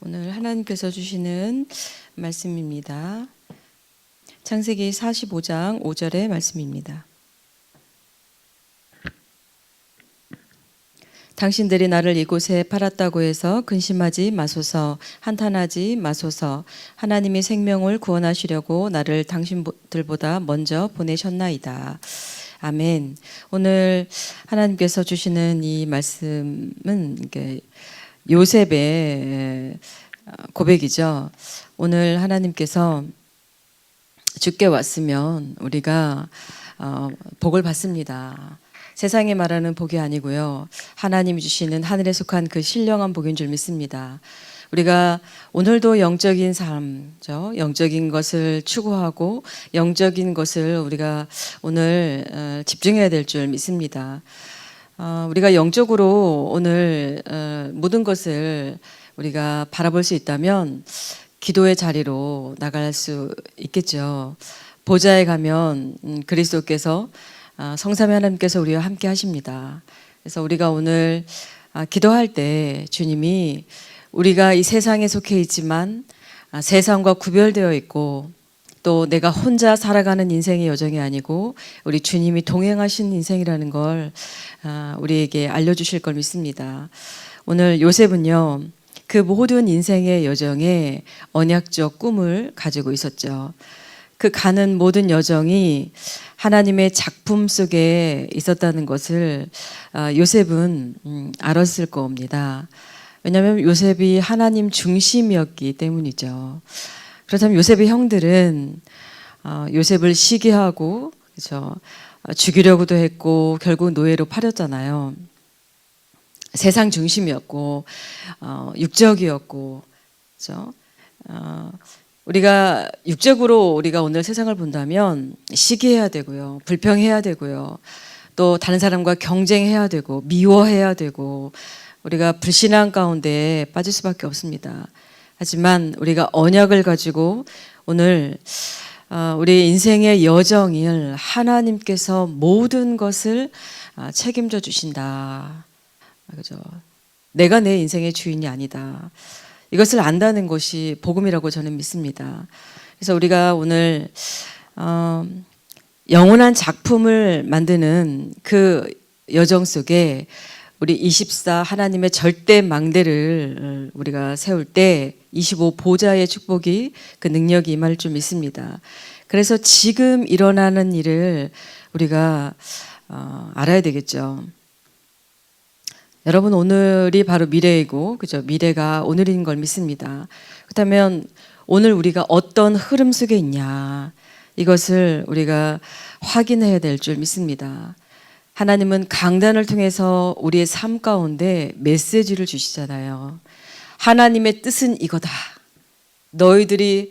오늘 하나님께서 주시는 말씀입니다. 창세기 45장 5절의 말씀입니다. 당신들이 나를 이곳에 팔았다고 해서 근심하지 마소서, 한탄하지 마소서. 하나님이 생명을 구원하시려고 나를 당신들보다 먼저 보내셨나이다. 아멘. 오늘 하나님께서 주시는 이 말씀은 요셉의 고백이죠. 오늘 하나님께서 주께 왔으면 우리가 복을 받습니다. 세상에 말하는 복이 아니고요. 하나님이 주시는 하늘에 속한 그 신령한 복인 줄 믿습니다. 우리가 오늘도 영적인 삶, 영적인 것을 추구하고 영적인 것을 우리가 오늘 집중해야 될 줄 믿습니다. 우리가 영적으로 오늘 모든 것을 우리가 바라볼 수 있다면 기도의 자리로 나갈 수 있겠죠. 보좌에 가면 그리스도께서 성삼위 하나님께서 우리와 함께 하십니다. 그래서 우리가 오늘 기도할 때 주님이 우리가 이 세상에 속해 있지만 세상과 구별되어 있고 또 내가 혼자 살아가는 인생의 여정이 아니고 우리 주님이 동행하신 인생이라는 걸 우리에게 알려주실 걸 믿습니다. 오늘 요셉은요, 그 모든 인생의 여정에 언약적 꿈을 가지고 있었죠. 그 가는 모든 여정이 하나님의 작품 속에 있었다는 것을 요셉은 알았을 겁니다. 왜냐하면 요셉이 하나님 중심이었기 때문이죠. 그렇다면 요셉의 형들은 요셉을 시기하고 그렇죠? 죽이려고도 했고 결국 노예로 팔렸잖아요. 세상 중심이었고 육적이었고 그렇죠? 우리가 육적으로 우리가 오늘 세상을 본다면 시기해야 되고요, 불평해야 되고요, 또 다른 사람과 경쟁해야 되고 미워해야 되고 우리가 불신앙 가운데 빠질 수밖에 없습니다. 하지만 우리가 언약을 가지고 오늘 우리 인생의 여정을 하나님께서 모든 것을 책임져 주신다. 그죠? 내가 내 인생의 주인이 아니다. 이것을 안다는 것이 복음이라고 저는 믿습니다. 그래서 우리가 오늘 영원한 작품을 만드는 그 여정 속에 우리 24 하나님의 절대 망대를 우리가 세울 때 25 보좌의 축복이 그 능력이 임할 줄 믿습니다. 그래서 지금 일어나는 일을 우리가 알아야 되겠죠. 여러분, 오늘이 바로 미래이고, 그죠? 미래가 오늘인 걸 믿습니다. 그렇다면 오늘 우리가 어떤 흐름 속에 있냐, 이것을 우리가 확인해야 될 줄 믿습니다. 하나님은 강단을 통해서 우리의 삶 가운데 메시지를 주시잖아요. 하나님의 뜻은 이거다. 너희들의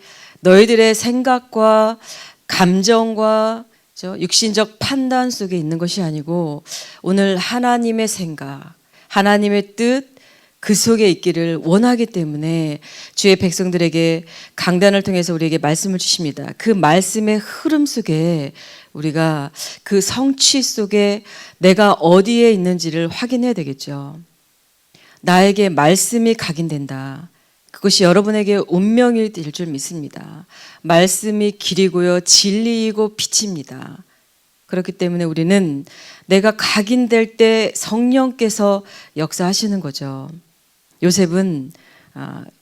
생각과 감정과 육신적 판단 속에 있는 것이 아니고 오늘 하나님의 생각, 하나님의 뜻, 그 속에 있기를 원하기 때문에 주의 백성들에게 강단을 통해서 우리에게 말씀을 주십니다. 그 말씀의 흐름 속에 우리가 그 성취 속에 내가 어디에 있는지를 확인해야 되겠죠. 나에게 말씀이 각인된다. 그것이 여러분에게 운명이 될 줄 믿습니다. 말씀이 길이고요, 진리이고 빛입니다. 그렇기 때문에 우리는 내가 각인될 때 성령께서 역사하시는 거죠. 요셉은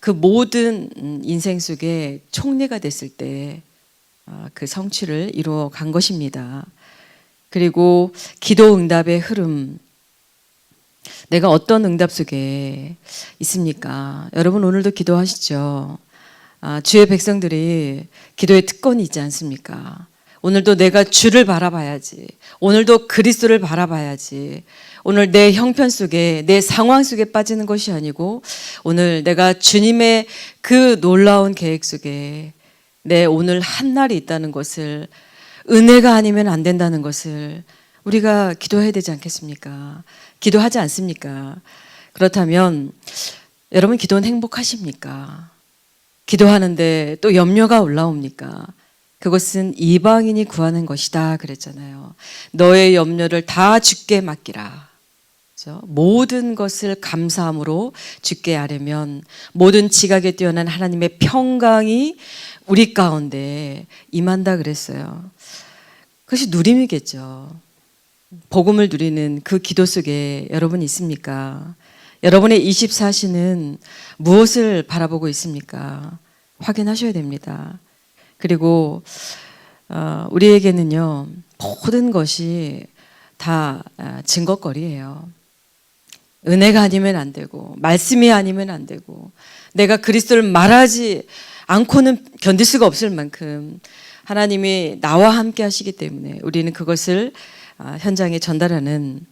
그 모든 인생 속에 총리가 됐을 때 그 성취를 이루어 간 것입니다. 그리고 기도 응답의 흐름, 내가 어떤 응답 속에 있습니까? 여러분 오늘도 기도하시죠. 주의 백성들이 기도의 특권이 있지 않습니까? 오늘도 내가 주를 바라봐야지. 오늘도 그리스도를 바라봐야지. 오늘 내 형편 속에, 내 상황 속에 빠지는 것이 아니고 오늘 내가 주님의 그 놀라운 계획 속에 내 오늘 한날이 있다는 것을, 은혜가 아니면 안 된다는 것을 우리가 기도해야 되지 않겠습니까? 기도하지 않습니까? 그렇다면 여러분 기도는 행복하십니까? 기도하는데 또 염려가 올라옵니까? 그것은 이방인이 구하는 것이다 그랬잖아요. 너의 염려를 다 주께 맡기라. 모든 것을 감사함으로 주께 아뢰면 모든 지각에 뛰어난 하나님의 평강이 우리 가운데 임한다 그랬어요. 그것이 누림이겠죠. 복음을 누리는 그 기도 속에 여러분 있습니까? 여러분의 24시는 무엇을 바라보고 있습니까? 확인하셔야 됩니다. 그리고 우리에게는요, 모든 것이 다 증거거리예요. 은혜가 아니면 안 되고 말씀이 아니면 안 되고 내가 그리스도를 말하지 않고는 견딜 수가 없을 만큼 하나님이 나와 함께 하시기 때문에 우리는 그것을 현장에 전달하는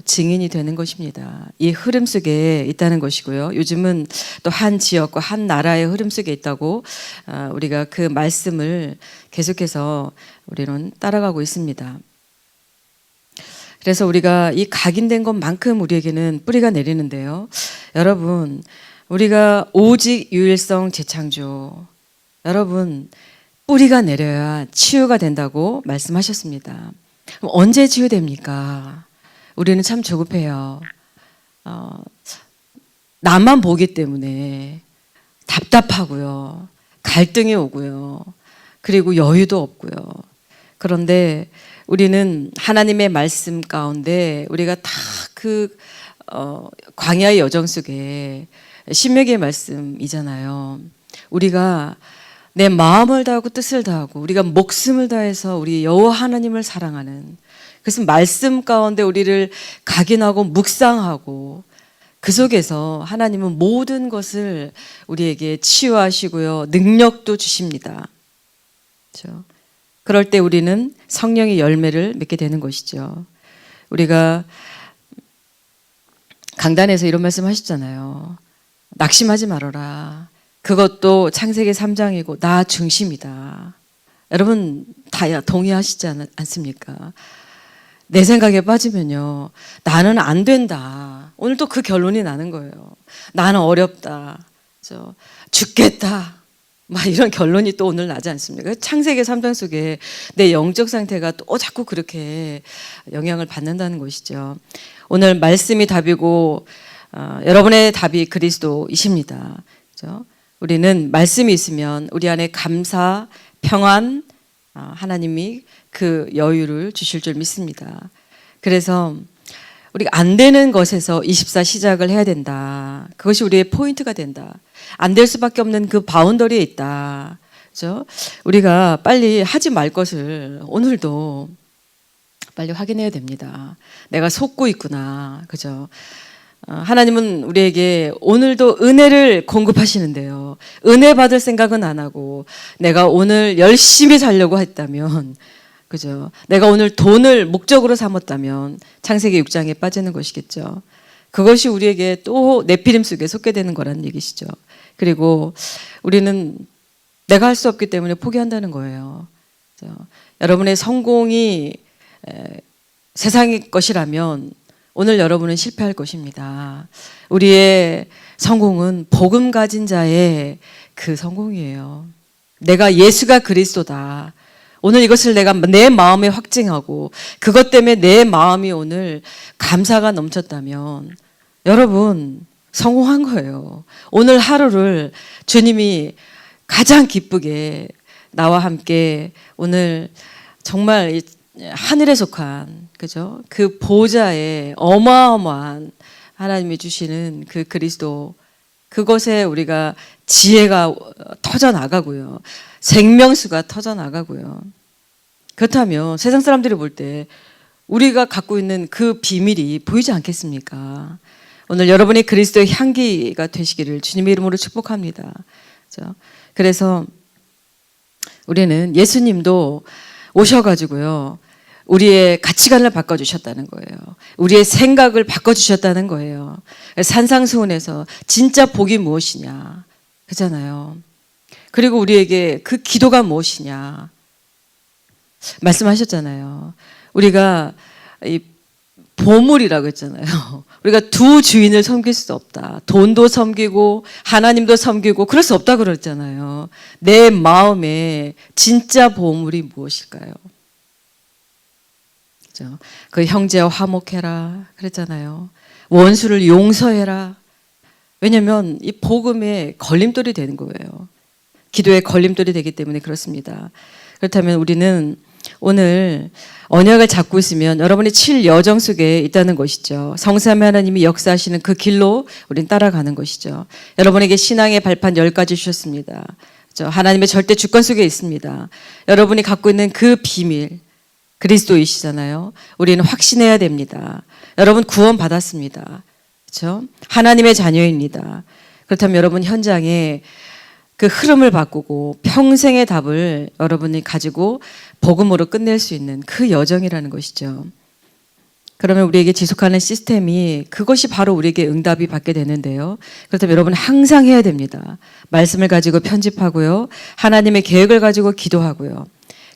증인이 되는 것입니다. 이 흐름 속에 있다는 것이고요. 요즘은 또 한 지역과 한 나라의 흐름 속에 있다고 우리가 그 말씀을 계속해서 우리는 따라가고 있습니다. 그래서 우리가 이 각인된 것만큼 우리에게는 뿌리가 내리는데요. 여러분, 우리가 오직 유일성 재창조, 여러분 뿌리가 내려야 치유가 된다고 말씀하셨습니다. 그럼 언제 치유됩니까? 우리는 참 조급해요. 나만 보기 때문에 답답하고요. 갈등이 오고요. 그리고 여유도 없고요. 그런데 우리는 하나님의 말씀 가운데 우리가 다 그 광야의 여정 속에 신명기의 말씀이잖아요. 우리가 내 마음을 다하고 뜻을 다하고 우리가 목숨을 다해서 우리 여호와 하나님을 사랑하는, 그래서 말씀 가운데 우리를 각인하고 묵상하고 그 속에서 하나님은 모든 것을 우리에게 치유하시고요. 능력도 주십니다. 그렇죠? 그럴 때 우리는 성령의 열매를 맺게 되는 것이죠. 우리가 강단에서 이런 말씀 하셨잖아요. 낙심하지 말아라. 그것도 창세기 3장이고 나 중심이다. 여러분 다 동의하시지 않습니까? 내 생각에 빠지면요, 나는 안 된다. 오늘 또 그 결론이 나는 거예요. 나는 어렵다. 죽겠다. 막 이런 결론이 또 오늘 나지 않습니까? 창세기 3장 속에 내 영적 상태가 또 자꾸 그렇게 영향을 받는다는 것이죠. 오늘 말씀이 답이고 여러분의 답이 그리스도이십니다. 그렇죠? 우리는 말씀이 있으면 우리 안에 감사, 평안, 하나님이 그 여유를 주실 줄 믿습니다. 그래서 우리가 안 되는 것에서 24 시작을 해야 된다. 그것이 우리의 포인트가 된다. 안 될 수밖에 없는 그 바운더리에 있다. 그렇죠? 우리가 빨리 하지 말 것을 오늘도 빨리 확인해야 됩니다. 내가 속고 있구나. 그죠? 하나님은 우리에게 오늘도 은혜를 공급하시는데요. 은혜 받을 생각은 안 하고 내가 오늘 열심히 살려고 했다면, 그죠? 내가 오늘 돈을 목적으로 삼았다면 창세기 6장에 빠지는 것이겠죠. 그것이 우리에게 또 네피림 속에 속게 되는 거라는 얘기시죠. 그리고 우리는 내가 할 수 없기 때문에 포기한다는 거예요. 그죠? 여러분의 성공이 세상의 것이라면 오늘 여러분은 실패할 것입니다. 우리의 성공은 복음 가진 자의 그 성공이에요. 내가 예수가 그리스도다. 오늘 이것을 내가 내 마음에 확증하고 그것 때문에 내 마음이 오늘 감사가 넘쳤다면 여러분 성공한 거예요. 오늘 하루를 주님이 가장 기쁘게 나와 함께 오늘 정말 하늘에 속한, 그죠? 그 보좌에 어마어마한 하나님이 주시는 그 그리스도, 그것에 우리가 지혜가 터져 나가고요. 생명수가 터져 나가고요. 그렇다면 세상 사람들이 볼 때 우리가 갖고 있는 그 비밀이 보이지 않겠습니까? 오늘 여러분이 그리스도의 향기가 되시기를 주님의 이름으로 축복합니다. 그렇죠? 그래서 우리는 예수님도 오셔가지고요, 우리의 가치관을 바꿔주셨다는 거예요. 우리의 생각을 바꿔주셨다는 거예요. 산상수훈에서 진짜 복이 무엇이냐 그잖아요. 그리고 우리에게 그 기도가 무엇이냐 말씀하셨잖아요. 우리가 이 보물이라고 했잖아요. 우리가 두 주인을 섬길 수 없다. 돈도 섬기고 하나님도 섬기고 그럴 수 없다 그랬잖아요. 내 마음에 진짜 보물이 무엇일까요? 그죠? 그 형제와 화목해라 그랬잖아요. 원수를 용서해라. 왜냐하면 이 복음의 걸림돌이 되는 거예요. 기도의 걸림돌이 되기 때문에 그렇습니다. 그렇다면 우리는 오늘 언약을 잡고 있으면 여러분이 7여정 속에 있다는 것이죠. 성삼위 하나님이 역사하시는 그 길로 우린 따라가는 것이죠. 여러분에게 신앙의 발판 10가지 주셨습니다. 하나님의 절대 주권 속에 있습니다. 여러분이 갖고 있는 그 비밀, 그리스도이시잖아요. 우리는 확신해야 됩니다. 여러분 구원 받았습니다. 그렇죠? 하나님의 자녀입니다. 그렇다면 여러분 현장에 그 흐름을 바꾸고 평생의 답을 여러분이 가지고 복음으로 끝낼 수 있는 그 여정이라는 것이죠. 그러면 우리에게 지속하는 시스템이 그것이 바로 우리에게 응답이 받게 되는데요. 그렇다면 여러분 항상 해야 됩니다. 말씀을 가지고 편집하고요. 하나님의 계획을 가지고 기도하고요.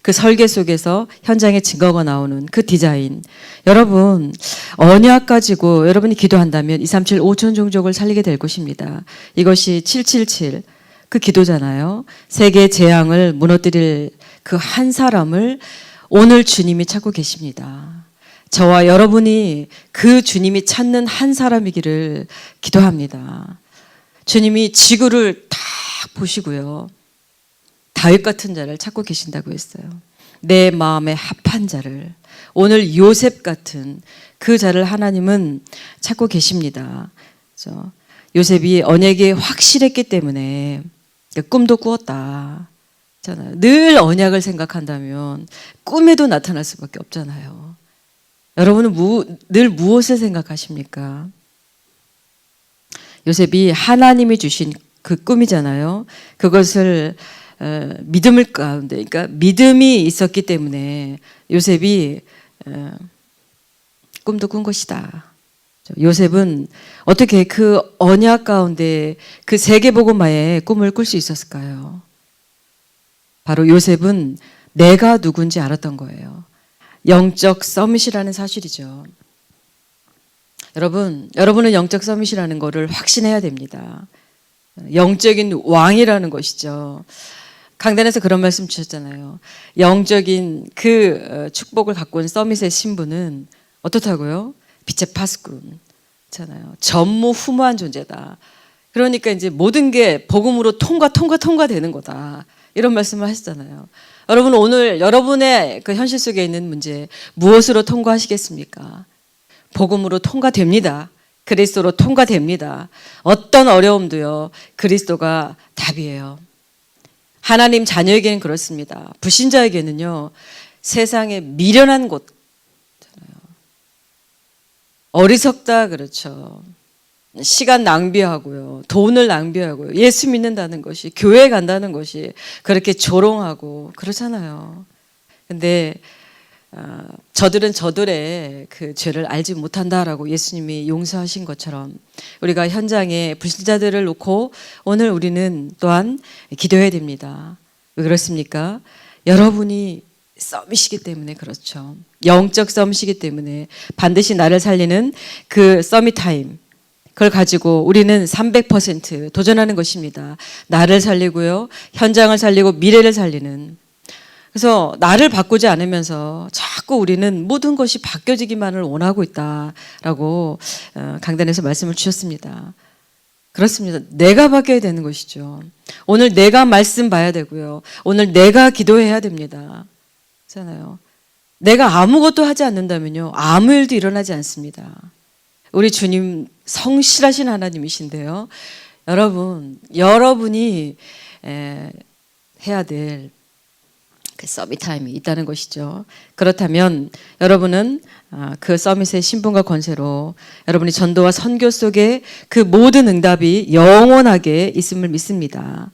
그 설계 속에서 현장에 증거가 나오는 그 디자인. 여러분 언약 가지고 여러분이 기도한다면 237 5천 종족을 살리게 될 것입니다. 이것이 777 그 기도잖아요. 세계의 재앙을 무너뜨릴 그 한 사람을 오늘 주님이 찾고 계십니다. 저와 여러분이 그 주님이 찾는 한 사람이기를 기도합니다. 주님이 지구를 다 보시고요. 다윗 같은 자를 찾고 계신다고 했어요. 내 마음에 합한 자를. 오늘 요셉 같은 그 자를 하나님은 찾고 계십니다. 그래서 요셉이 언약에 확실했기 때문에 꿈도 꾸었다. 늘 언약을 생각한다면 꿈에도 나타날 수밖에 없잖아요. 여러분은 늘 무엇을 생각하십니까? 요셉이 하나님이 주신 그 꿈이잖아요. 그것을 믿음을 가운데, 그러니까 믿음이 있었기 때문에 요셉이 꿈도 꾼 것이다. 요셉은 어떻게 그 언약 가운데 그 세계복음화의 꿈을 꿀 수 있었을까요? 바로 요셉은 내가 누군지 알았던 거예요. 영적 서밋이라는 사실이죠. 여러분은 영적 서밋이라는 것을 확신해야 됩니다. 영적인 왕이라는 것이죠. 강단에서 그런 말씀 주셨잖아요. 영적인 그 축복을 갖고 온 서밋의 신부는 어떻다고요? 빛의 파수꾼 잖아요. 전무후무한 존재다. 그러니까 이제 모든 게 복음으로 통과되는 거다. 이런 말씀을 하셨잖아요. 여러분 오늘 여러분의 그 현실 속에 있는 문제 무엇으로 통과하시겠습니까? 복음으로 통과됩니다. 그리스도로 통과됩니다. 어떤 어려움도요. 그리스도가 답이에요. 하나님 자녀에게는 그렇습니다. 불신자에게는요. 세상에 미련한 곳 어리석다 그렇죠. 시간 낭비하고요. 돈을 낭비하고요. 예수 믿는다는 것이 교회 간다는 것이 그렇게 조롱하고 그렇잖아요. 근데 저들은 저들의 그 죄를 알지 못한다라고 예수님이 용서하신 것처럼 우리가 현장에 불신자들을 놓고 오늘 우리는 또한 기도해야 됩니다. 왜 그렇습니까? 여러분이 썸이시기 때문에 그렇죠. 영적 썸이시기 때문에 반드시 나를 살리는 그 서밋 타임 그걸 가지고 우리는 300% 도전하는 것입니다. 나를 살리고요. 현장을 살리고 미래를 살리는. 그래서 나를 바꾸지 않으면서 자꾸 우리는 모든 것이 바뀌어지기만을 원하고 있다라고 강단에서 말씀을 주셨습니다. 그렇습니다. 내가 바뀌어야 되는 것이죠. 오늘 내가 말씀 봐야 되고요. 오늘 내가 기도해야 됩니다. 잖아요. 내가 아무것도 하지 않는다면요. 아무 일도 일어나지 않습니다. 우리 주님 성실하신 하나님이신데요. 여러분이 해야 될 그 서밋 타임이 있다는 것이죠. 그렇다면 여러분은 그 서밋의 신분과 권세로 여러분이 전도와 선교 속에 그 모든 응답이 영원하게 있음을 믿습니다.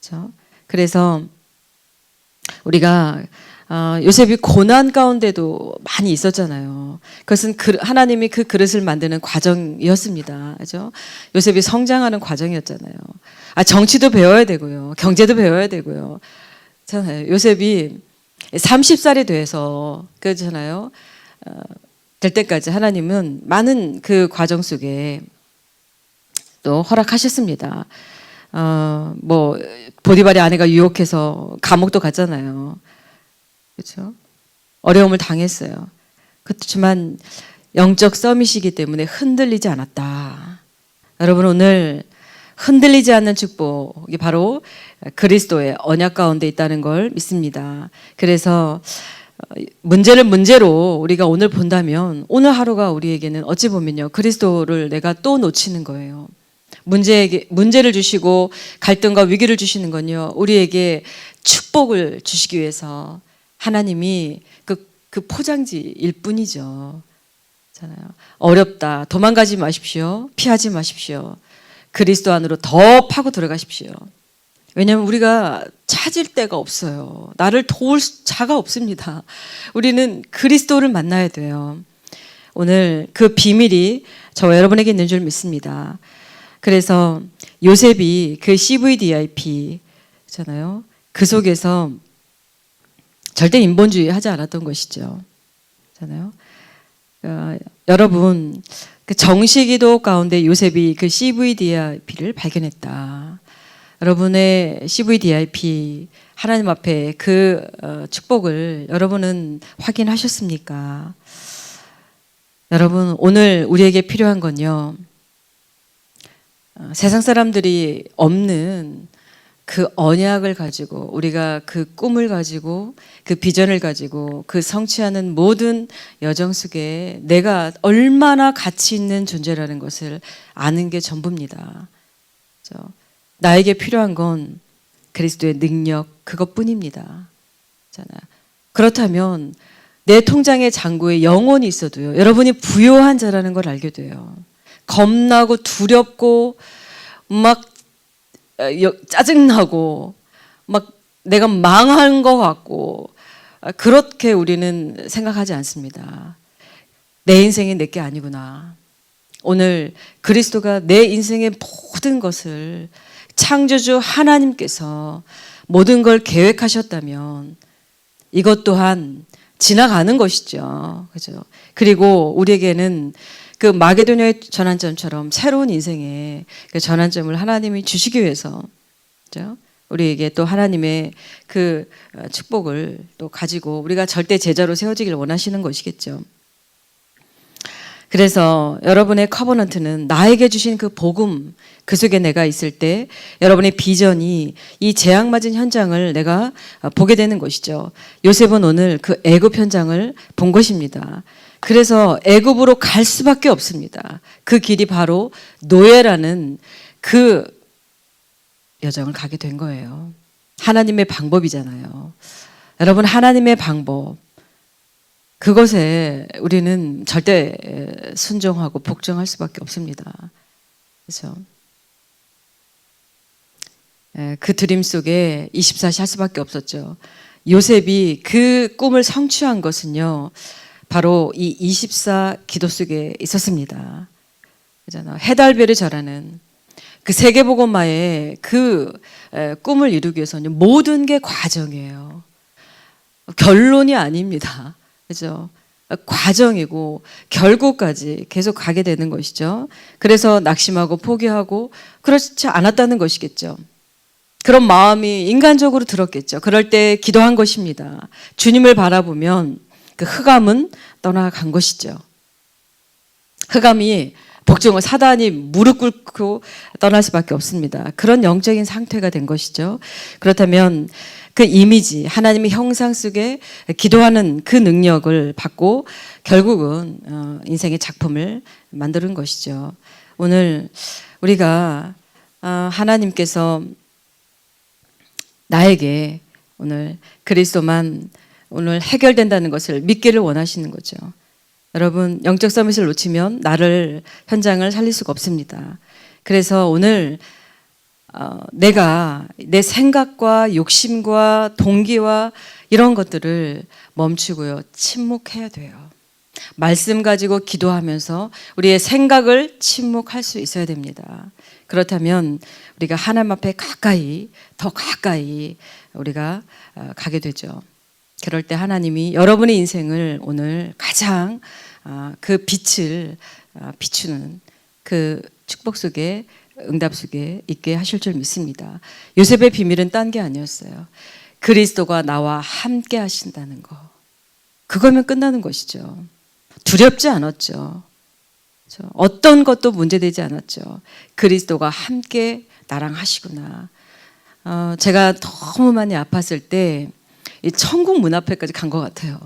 그렇죠? 그래서 우리가 요셉이 고난 가운데도 많이 있었잖아요. 그것은 하나님이 그 그릇을 만드는 과정이었습니다. 그죠? 요셉이 성장하는 과정이었잖아요. 정치도 배워야 되고요. 경제도 배워야 되고요. 요셉이 30살이 돼서 그렇잖아요. 될 때까지 하나님은 많은 그 과정 속에 또 허락하셨습니다. 보디발의 아내가 유혹해서 감옥도 갔잖아요. 그렇죠? 어려움을 당했어요. 그렇지만 영적 서밋이기 때문에 흔들리지 않았다. 여러분, 오늘 흔들리지 않는 축복이 바로 그리스도의 언약 가운데 있다는 걸 믿습니다. 그래서 문제를 문제로 우리가 오늘 본다면 오늘 하루가 우리에게는 어찌 보면요, 그리스도를 내가 또 놓치는 거예요. 문제를 주시고 갈등과 위기를 주시는 건요, 우리에게 축복을 주시기 위해서 하나님이 그 포장지일 뿐이죠. 어렵다, 도망가지 마십시오. 피하지 마십시오. 그리스도 안으로 더 파고 들어가십시오. 왜냐하면 우리가 찾을 데가 없어요. 나를 도울 자가 없습니다. 우리는 그리스도를 만나야 돼요. 오늘 그 비밀이 저와 여러분에게 있는 줄 믿습니다. 그래서 요셉이 그 CVDIP잖아요. 그 속에서 절대 인본주의 하지 않았던 것이죠. 잖아요. 여러분, 그 정시기도 가운데 요셉이 그 CVDIP를 발견했다. 여러분의 CVDIP, 하나님 앞에 그 축복을 여러분은 확인하셨습니까? 여러분, 오늘 우리에게 필요한 건요, 세상 사람들이 없는 그 언약을 가지고, 우리가 그 꿈을 가지고, 그 비전을 가지고, 그 성취하는 모든 여정 속에 내가 얼마나 가치 있는 존재라는 것을 아는 게 전부입니다. 그렇죠? 나에게 필요한 건 그리스도의 능력, 그것뿐입니다. 그렇다면 내 통장의 잔고에 영혼이 있어도요, 여러분이 부요한 자라는 걸 알게 돼요. 겁나고 두렵고 막 짜증나고 막 내가 망한 것 같고 그렇게 우리는 생각하지 않습니다. 내 인생이 내게 아니구나. 오늘 그리스도가 내 인생의 모든 것을 창조주 하나님께서 모든 걸 계획하셨다면 이것 또한 지나가는 것이죠. 그죠? 그리고 우리에게는 그 마게도냐의 전환점처럼 새로운 인생의 그 전환점을 하나님이 주시기 위해서, 그죠? 우리에게 또 하나님의 그 축복을 또 가지고 우리가 절대 제자로 세워지길 원하시는 것이겠죠. 그래서 여러분의 커버넌트는 나에게 주신 그 복음, 그 속에 내가 있을 때 여러분의 비전이 이 재앙맞은 현장을 내가 보게 되는 것이죠. 요셉은 오늘 그 애굽 현장을 본 것입니다. 그래서 애굽으로 갈 수밖에 없습니다. 그 길이 바로 노예라는 그 여정을 가게 된 거예요. 하나님의 방법이잖아요. 여러분, 하나님의 방법, 그것에 우리는 절대 순종하고 복종할 수밖에 없습니다. 그렇죠? 그 드림 속에 24시 할 수밖에 없었죠. 요셉이 그 꿈을 성취한 것은요, 바로 이 24 기도 속에 있었습니다. 그잖아. 해달별이 절하는 그 세계복음화의 그 꿈을 이루기 위해서는 모든 게 과정이에요. 결론이 아닙니다. 그죠? 과정이고 결국까지 계속 가게 되는 것이죠. 그래서 낙심하고 포기하고 그렇지 않았다는 것이겠죠. 그런 마음이 인간적으로 들었겠죠. 그럴 때 기도한 것입니다. 주님을 바라보면 그 흑암은 떠나간 것이죠. 흑암이 복종을 사단이 무릎 꿇고 떠날 수밖에 없습니다. 그런 영적인 상태가 된 것이죠. 그렇다면 그 이미지, 하나님의 형상 속에 기도하는 그 능력을 받고 결국은 인생의 작품을 만드는 것이죠. 오늘 우리가 하나님께서 나에게 오늘 그리스도만 오늘 해결된다는 것을 믿기를 원하시는 거죠. 여러분, 영적 서밋을 놓치면 나를 현장을 살릴 수가 없습니다. 그래서 오늘 내가 내 생각과 욕심과 동기와 이런 것들을 멈추고요, 침묵해야 돼요. 말씀 가지고 기도하면서 우리의 생각을 침묵할 수 있어야 됩니다. 그렇다면 우리가 하나님 앞에 가까이, 더 가까이 우리가 가게 되죠. 그럴 때 하나님이 여러분의 인생을 오늘 가장 그 빛을 비추는 그 축복 속에, 응답 속에 있게 하실 줄 믿습니다. 요셉의 비밀은 딴 게 아니었어요. 그리스도가 나와 함께 하신다는 거. 그거면 끝나는 것이죠. 두렵지 않았죠. 그렇죠? 어떤 것도 문제되지 않았죠. 그리스도가 함께 나랑 하시구나. 제가 너무 많이 아팠을 때 이 천국 문 앞에까지 간 것 같아요.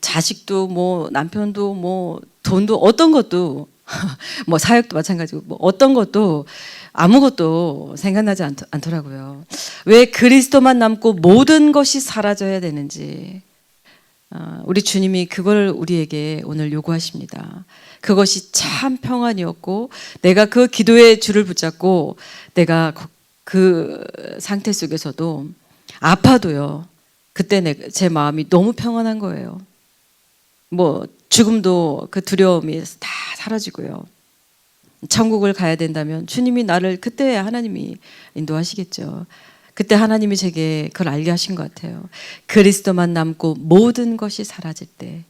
자식도 뭐 남편도 뭐 돈도 어떤 것도 뭐 사역도 마찬가지고 뭐 어떤 것도 아무것도 생각나지 않더라고요. 왜 그리스도만 남고 모든 것이 사라져야 되는지 우리 주님이 그걸 우리에게 오늘 요구하십니다. 그것이 참 평안이었고 내가 그 기도의 줄을 붙잡고 내가 그 상태 속에서도 아파도요. 그때 제 마음이 너무 평안한 거예요. 뭐 죽음도 그 두려움이 다 사라지고요. 천국을 가야 된다면 주님이 나를 그때 하나님이 인도하시겠죠. 그때 하나님이 제게 그걸 알게 하신 것 같아요. 그리스도만 남고 모든 것이 사라질 때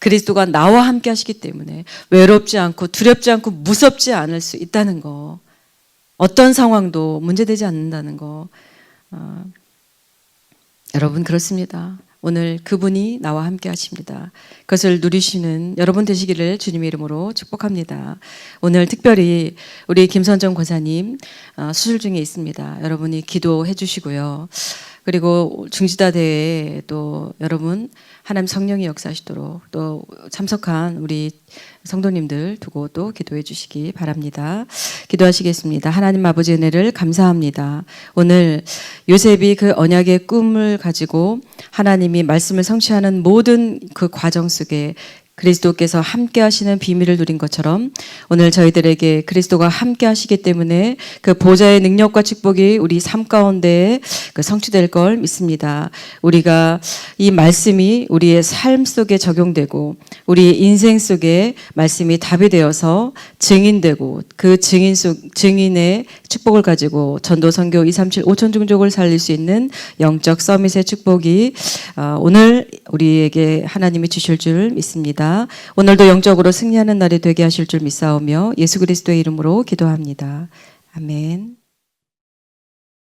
그리스도가 나와 함께 하시기 때문에 외롭지 않고 두렵지 않고 무섭지 않을 수 있다는 거. 어떤 상황도 문제되지 않는다는 거. 여러분 그렇습니다. 오늘 그분이 나와 함께 하십니다. 그것을 누리시는 여러분 되시기를 주님의 이름으로 축복합니다. 오늘 특별히 우리 김선정 권사님 수술 중에 있습니다. 여러분이 기도해 주시고요. 그리고 중지다 대회에 또 여러분 하나님 성령이 역사하시도록 또 참석한 우리 성도님들 두고 또 기도해 주시기 바랍니다. 기도하시겠습니다. 하나님 아버지 은혜를 감사합니다. 오늘 요셉이 그 언약의 꿈을 가지고 하나님이 말씀을 성취하는 모든 그 과정 속에 그리스도께서 함께 하시는 비밀을 누린 것처럼 오늘 저희들에게 그리스도가 함께 하시기 때문에 그 보좌의 능력과 축복이 우리 삶 가운데 그 성취될 걸 믿습니다. 우리가 이 말씀이 우리의 삶 속에 적용되고 우리의 인생 속에 말씀이 답이 되어서 증인되고 그 증인의 축복을 가지고 전도 선교 237 5천 종족을 살릴 수 있는 영적 서밋의 축복이 오늘 우리에게 하나님이 주실 줄 믿습니다. 오늘도 영적으로 승리하는 날이 되게 하실 줄 믿사오며 예수 그리스도의 이름으로 기도합니다. 아멘.